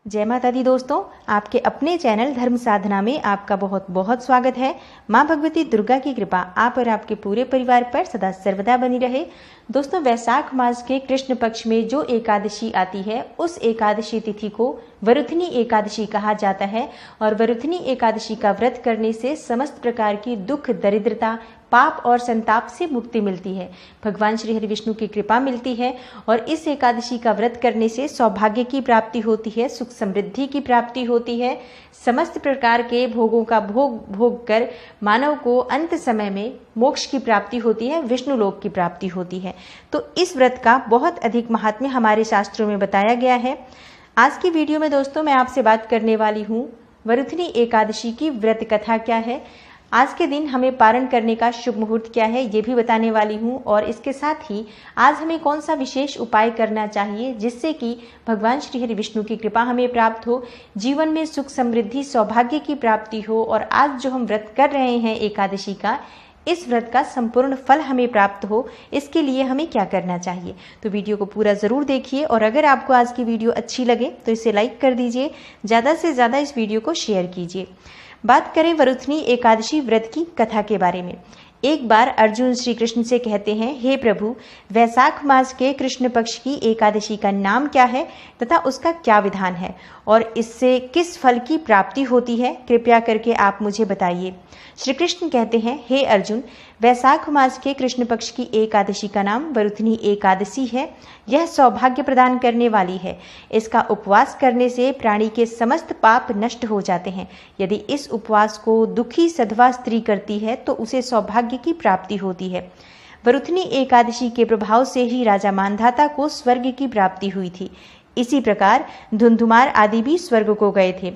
जय माता दी दोस्तों, आपके अपने चैनल धर्म साधना में आपका बहुत बहुत स्वागत है। माँ भगवती दुर्गा की कृपा आप और आपके पूरे परिवार पर सदा सर्वदा बनी रहे। दोस्तों, वैशाख मास के कृष्ण पक्ष में जो एकादशी आती है उस एकादशी तिथि को वरुथनी एकादशी कहा जाता है और वरुथनी एकादशी का व्रत करने से समस्त प्रकार की दुख, दरिद्रता, पाप और संताप से मुक्ति मिलती है। भगवान श्री हरि विष्णु की कृपा मिलती है और इस एकादशी का व्रत करने से सौभाग्य की प्राप्ति होती है, सुख समृद्धि की प्राप्ति होती है। समस्त प्रकार के भोगों का भोग कर मानव को अंत समय में मोक्ष की प्राप्ति होती है, विष्णु लोक की प्राप्ति होती है। तो इस व्रत का बहुत अधिक महात्म्य हमारे शास्त्रों में बताया गया है। आज की वीडियो में दोस्तों मैं आपसे बात करने वाली हूँ वरुथनी एकादशी की व्रत कथा क्या है, आज के दिन हमें पारण करने का शुभ मुहूर्त क्या है ये भी बताने वाली हूँ, और इसके साथ ही आज हमें कौन सा विशेष उपाय करना चाहिए जिससे कि भगवान श्री हरि विष्णु की कृपा हमें प्राप्त हो, जीवन में सुख समृद्धि सौभाग्य की प्राप्ति हो और आज जो हम व्रत कर रहे हैं एकादशी का, इस व्रत का संपूर्ण फल हमें प्राप्त हो, इसके लिए हमें क्या करना चाहिए। तो वीडियो को पूरा ज़रूर देखिए और अगर आपको आज की वीडियो अच्छी लगे तो इसे लाइक कर दीजिए, ज़्यादा से ज़्यादा इस वीडियो को शेयर कीजिए। बात करें वरुथनी एकादशी व्रत की कथा के बारे में। एक बार अर्जुन श्री कृष्ण से कहते हैं, हे प्रभु, वैशाख मास के कृष्ण पक्ष की एकादशी का नाम क्या है तथा उसका क्या विधान है और इससे किस फल की प्राप्ति होती है, कृपया करके आप मुझे बताइए। श्री कृष्ण कहते हैं, हे अर्जुन, वैशाख मास के कृष्ण पक्ष की एकादशी का नाम वरुथनी एकादशी है। यह सौभाग्य प्रदान करने वाली है। इसका उपवास करने से प्राणी के समस्त पाप नष्ट हो जाते हैं। यदि इस उपवास को दुखी सधवा स्त्री करती है तो उसे सौभाग्य की प्राप्ति होती है। वरुथनी एकादशी के प्रभाव से ही राजा मानधाता को स्वर्ग की प्राप्ति हुई थी। इसी प्रकार धुंधुमार आदि भी स्वर्ग को गए थे।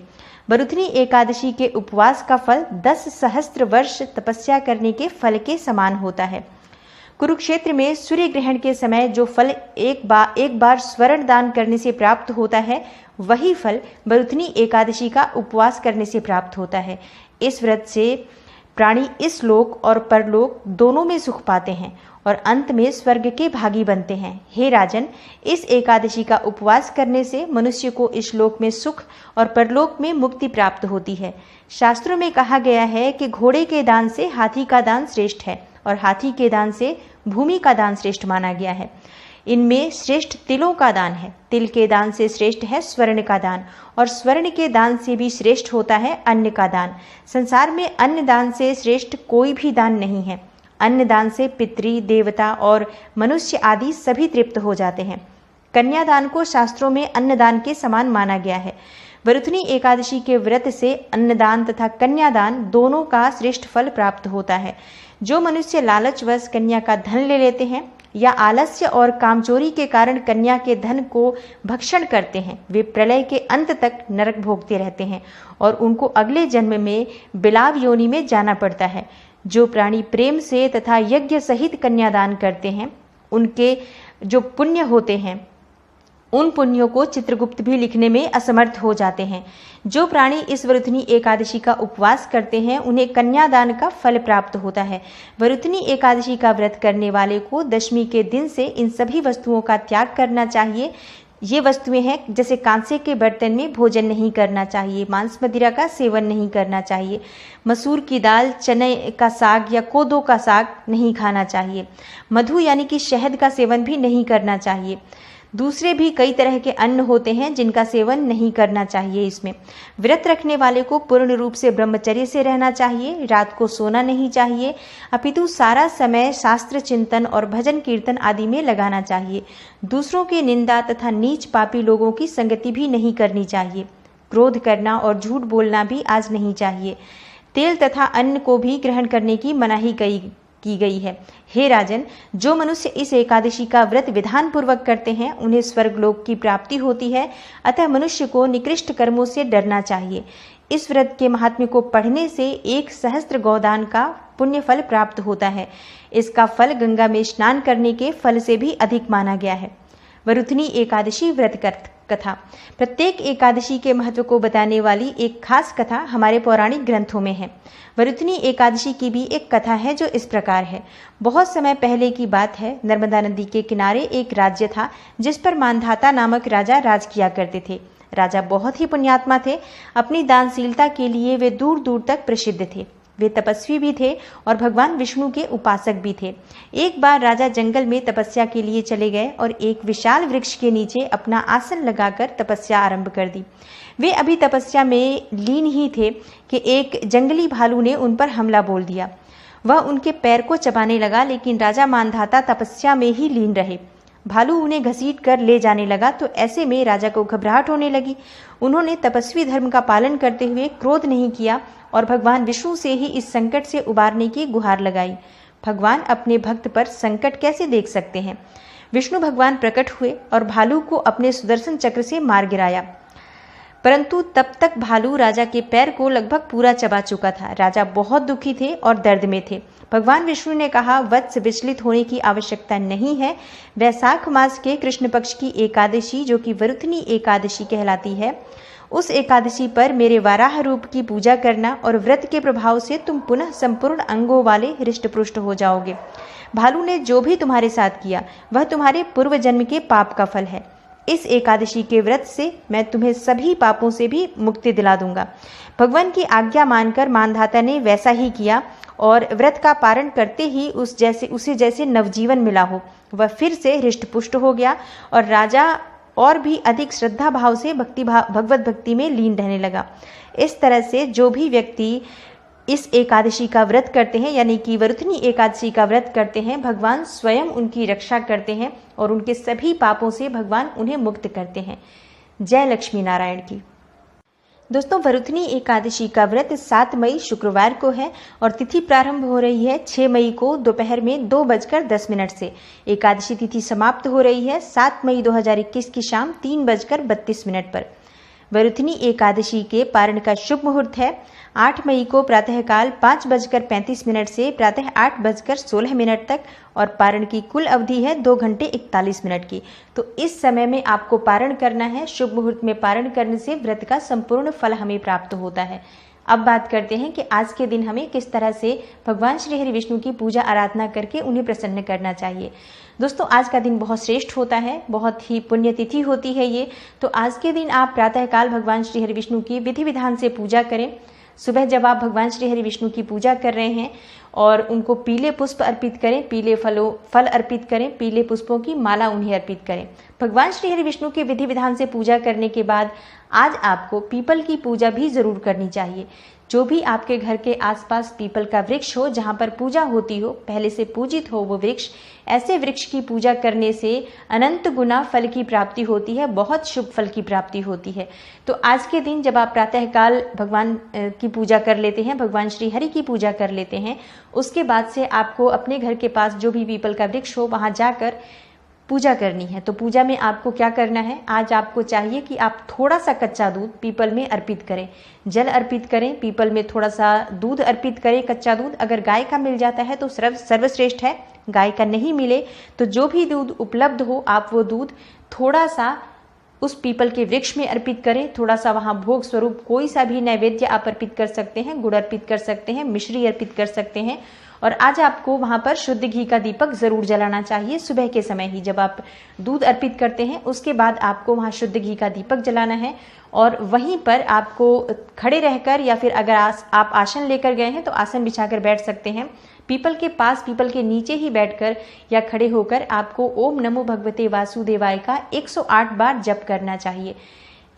वरुथनी एकादशी के उपवास का फल 10 सहस्त्र वर्ष तपस्या करने के फल के समान होता है। कुरुक्षेत्र में सूर्य ग्रहण के समय जो फल एक बार स्वर्ण दान करने से प्राप्त होता है, वही फल वरुथनी एकादशी का उपवास करने से प्राप्त होता है। इस व्रत से प्राणी इस लोक और परलोक दोनों में सुख पाते हैं और अंत में स्वर्ग के भागी बनते हैं। हे राजन, इस एकादशी का उपवास करने से मनुष्य को इस लोक में सुख और परलोक में मुक्ति प्राप्त होती है। शास्त्रों में कहा गया है कि घोड़े के दान से हाथी का दान श्रेष्ठ है और हाथी के दान से भूमि का दान श्रेष्ठ माना गया है। इनमें श्रेष्ठ तिलों का दान है, तिल के दान से श्रेष्ठ है स्वर्ण का दान और स्वर्ण के दान से भी श्रेष्ठ होता है अन्न का दान। संसार में अन्न दान से श्रेष्ठ कोई भी दान नहीं है। अन्न दान से पितृ, देवता और मनुष्य आदि सभी तृप्त हो जाते हैं। कन्यादान को शास्त्रों में अन्नदान के समान माना गया है। वरुथनी एकादशी के व्रत से अन्नदान तथा कन्यादान दोनों का श्रेष्ठ फल प्राप्त होता है। जो मनुष्य लालचवश कन्या का धन ले लेते हैं या आलस्य और कामचोरी के कारण कन्या के धन को भक्षण करते हैं, वे प्रलय के अंत तक नरक भोगते रहते हैं और उनको अगले जन्म में बिलाव योनि में जाना पड़ता है। जो प्राणी प्रेम से तथा यज्ञ सहित कन्यादान करते हैं, उनके जो पुण्य होते हैं, उन पुण्यों को चित्रगुप्त भी लिखने में असमर्थ हो जाते हैं। जो प्राणी इस वरुथनी एकादशी का उपवास करते हैं, उन्हें कन्यादान का फल प्राप्त होता है। वरुथनी एकादशी का व्रत करने वाले को दशमी के दिन से इन सभी वस्तुओं का त्याग करना चाहिए। ये वस्तुएं हैं जैसे कांसे के बर्तन में भोजन नहीं करना चाहिए, मांस मदिरा का सेवन नहीं करना चाहिए, मसूर की दाल, चने का साग या कोदो का साग नहीं खाना चाहिए, मधु यानी कि शहद का सेवन भी नहीं करना चाहिए। दूसरे भी कई तरह के अन्न होते हैं जिनका सेवन नहीं करना चाहिए। इसमें व्रत रखने वाले को पूर्ण रूप से ब्रह्मचर्य से रहना चाहिए, रात को सोना नहीं चाहिए, अपितु सारा समय शास्त्र चिंतन और भजन कीर्तन आदि में लगाना चाहिए। दूसरों की निंदा तथा नीच पापी लोगों की संगति भी नहीं करनी चाहिए। क्रोध करना और झूठ बोलना भी आज नहीं चाहिए। तेल तथा अन्न को भी ग्रहण करने की मनाही की गई है। हे राजन, जो मनुष्य इस एकादशी का व्रत विधान पूर्वक करते हैं, उन्हें स्वर्गलोक की प्राप्ति होती है। अतः मनुष्य को निकृष्ट कर्मों से डरना चाहिए। इस व्रत के महात्म्य को पढ़ने से 1 सहस्त्र गौदान का पुण्य फल प्राप्त होता है। इसका फल गंगा में स्नान करने के फल से भी अधिक माना गया है। वरुथनी एकादशी व्रत कथा। प्रत्येक एकादशी के महत्व को बताने वाली एक खास कथा हमारे पौराणिक ग्रंथों में है। वरुथनी एकादशी की भी एक कथा है जो इस प्रकार है। बहुत समय पहले की बात है, नर्मदा नदी के किनारे एक राज्य था जिस पर मानधाता नामक राजा राज किया करते थे। राजा बहुत ही पुण्यात्मा थे। अपनी दानशीलता के लिए वे दूर दूर तक प्रसिद्ध थे। वे तपस्वी भी थे और भगवान विष्णु के उपासक भी थे। एक बार राजा जंगल में तपस्या के लिए चले गए और एक विशाल वृक्ष के नीचे अपना आसन लगाकर तपस्या आरंभ कर दी। वे अभी तपस्या में लीन ही थे कि एक जंगली भालू ने उन पर हमला बोल दिया। वह उनके पैर को चबाने लगा, लेकिन राजा मानधाता तपस्या में ही लीन रहे। भालू उन्हें घसीट कर ले जाने लगा तो ऐसे में राजा को घबराहट होने लगी। उन्होंने तपस्वी धर्म का पालन करते हुए क्रोध नहीं किया और भगवान विष्णु से ही इस संकट से उबारने की गुहार लगाई। भगवान अपने भक्त पर संकट कैसे देख सकते हैं। विष्णु भगवान प्रकट हुए और भालू को अपने सुदर्शन चक्र से मार गिराया, परंतु तब तक भालू राजा के पैर को लगभग पूरा चबा चुका था। राजा बहुत दुखी थे और दर्द में थे। भगवान विष्णु ने कहा, वत्स विचलित होने की आवश्यकता नहीं है। वैशाख मास के कृष्ण पक्ष की एकादशी, जो कि वरुथनी एकादशी कहलाती है, उस एकादशी पर मेरे वाराह रूप की पूजा करना और व्रत के प्रभाव से तुम पुनः संपूर्ण अंगों वाले हृष्ट-पुष्ट हो जाओगे। भालू ने जो भी तुम्हारे साथ किया वह तुम्हारे पूर्व जन्म के पाप का फल है। इस एकादशी के व्रत से मैं तुम्हें सभी पापों से भी मुक्ति दिला दूंगा। भगवान की आज्ञा मानकर मानधाता ने वैसा ही किया और व्रत का पारण करते ही उसे जैसे नवजीवन मिला हो। वह फिर से हृष्ट-पुष्ट हो गया और राजा और भी अधिक श्रद्धा भाव से भगवत भक्ति में लीन रहने लगा। इस तरह से जो भी व्यक्ति इस एकादशी का व्रत करते हैं, यानी कि वरुथनी एकादशी का व्रत करते हैं, भगवान स्वयं उनकी रक्षा करते हैं और उनके सभी पापों से भगवान उन्हें मुक्त करते हैं। जय लक्ष्मी नारायण की। दोस्तों, वरुथनी एकादशी का व्रत 7 मई शुक्रवार को है और तिथि प्रारंभ हो रही है 6 मई को दोपहर में 2:10 से। एकादशी तिथि समाप्त हो रही है 7 मई 2021 की शाम 3:32 पर। वरुथनी एकादशी के पारण का शुभ मुहूर्त है 8 मई को प्रातःकाल 5:35 से प्रातः 8:16 तक और पारण की कुल अवधि है 2 घंटे 41 मिनट की। तो इस समय में आपको पारण करना है। शुभ मुहूर्त में पारण करने से व्रत का संपूर्ण फल हमें प्राप्त होता है। अब बात करते हैं कि आज के दिन हमें किस तरह से भगवान श्री हरि विष्णु की पूजा आराधना करके उन्हें प्रसन्न करना चाहिए। दोस्तों, आज का दिन बहुत श्रेष्ठ होता है, बहुत ही पुण्यतिथि होती है ये। तो आज के दिन आप प्रातःकाल भगवान श्री हरि विष्णु की विधि विधान से पूजा करें। सुबह जब आप भगवान श्री हरि विष्णु की पूजा कर रहे हैं और उनको पीले पुष्प अर्पित करें, पीले फल अर्पित करें, पीले पुष्पों की माला उन्हें अर्पित करें। भगवान श्री हरि विष्णु के विधि विधान से पूजा करने के बाद आज आपको पीपल की पूजा भी जरूर करनी चाहिए। जो भी आपके घर के आसपास पीपल का वृक्ष हो, जहाँ पर पूजा होती हो, पहले से पूजित हो वो वृक्ष, ऐसे वृक्ष की पूजा करने से अनंत गुना फल की प्राप्ति होती है, बहुत शुभ फल की प्राप्ति होती है। तो आज के दिन जब आप प्रातःकाल भगवान की पूजा कर लेते हैं, भगवान श्री हरि की पूजा कर लेते हैं, उसके बाद से आपको अपने घर के पास जो भी पीपल का वृक्ष हो वहाँ जाकर पूजा करनी है। तो पूजा में आपको क्या करना है, आज आपको चाहिए कि आप थोड़ा सा कच्चा दूध पीपल में अर्पित करें, जल अर्पित करें, पीपल में थोड़ा सा दूध अर्पित करें, कच्चा दूध। अगर गाय का मिल जाता है तो सर्वश्रेष्ठ है, गाय का नहीं मिले तो जो भी दूध उपलब्ध हो आप वो दूध थोड़ा सा उस पीपल के वृक्ष में अर्पित करें। थोड़ा सा वहाँ भोग स्वरूप कोई सा भी नैवेद्य आप अर्पित कर सकते हैं, गुड़ अर्पित कर सकते हैं, मिश्री अर्पित कर सकते हैं। और आज आपको वहाँ पर शुद्ध घी का दीपक जरूर जलाना चाहिए। सुबह के समय ही जब आप दूध अर्पित करते हैं उसके बाद आपको वहाँ शुद्ध घी का दीपक जलाना है और वहीं पर आपको खड़े रहकर या फिर अगर आप आसन लेकर गए हैं तो आसन बिछाकर बैठ सकते हैं। पीपल के पास, पीपल के नीचे ही बैठकर या खड़े होकर आपको ओम नमो भगवते वासुदेवाय का 108 बार जप करना चाहिए।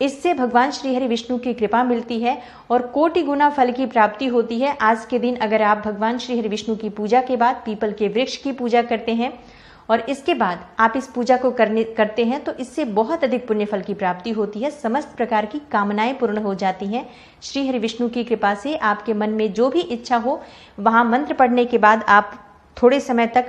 इससे भगवान श्री हरि विष्णु की कृपा मिलती है और कोटि गुना फल की प्राप्ति होती है। आज के दिन अगर आप भगवान श्री हरि विष्णु की पूजा के बाद पीपल के वृक्ष की पूजा करते हैं और इसके बाद आप इस पूजा को करते हैं तो इससे बहुत अधिक पुण्य फल की प्राप्ति होती है। समस्त प्रकार की कामनाएं पूर्ण हो जाती हैं। श्री हरि विष्णु की कृपा से आपके मन में जो भी इच्छा हो, वहाँ मंत्र पढ़ने के बाद आप थोड़े समय तक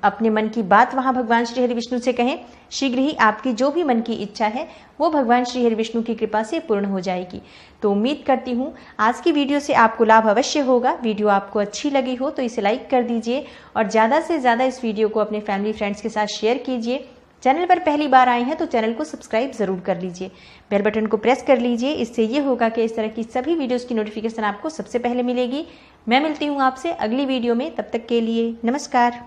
अपने मन की बात वहाँ भगवान श्री हरि विष्णु से कहें। शीघ्र ही आपकी जो भी मन की इच्छा है वो भगवान श्री हरि विष्णु की कृपा से पूर्ण हो जाएगी। तो उम्मीद करती हूँ आज की वीडियो से आपको लाभ अवश्य होगा। वीडियो आपको अच्छी लगी हो तो इसे लाइक कर दीजिए और ज़्यादा से ज़्यादा इस वीडियो को अपने फैमिली फ्रेंड्स के साथ शेयर कीजिए। चैनल पर पहली बार आए हैं तो चैनल को सब्सक्राइब जरूर कर लीजिए, बेल बटन को प्रेस कर लीजिए। इससे ये होगा कि इस तरह की सभी वीडियोस की नोटिफिकेशन आपको सबसे पहले मिलेगी। मैं मिलती हूँ आपसे अगली वीडियो में, तब तक के लिए नमस्कार।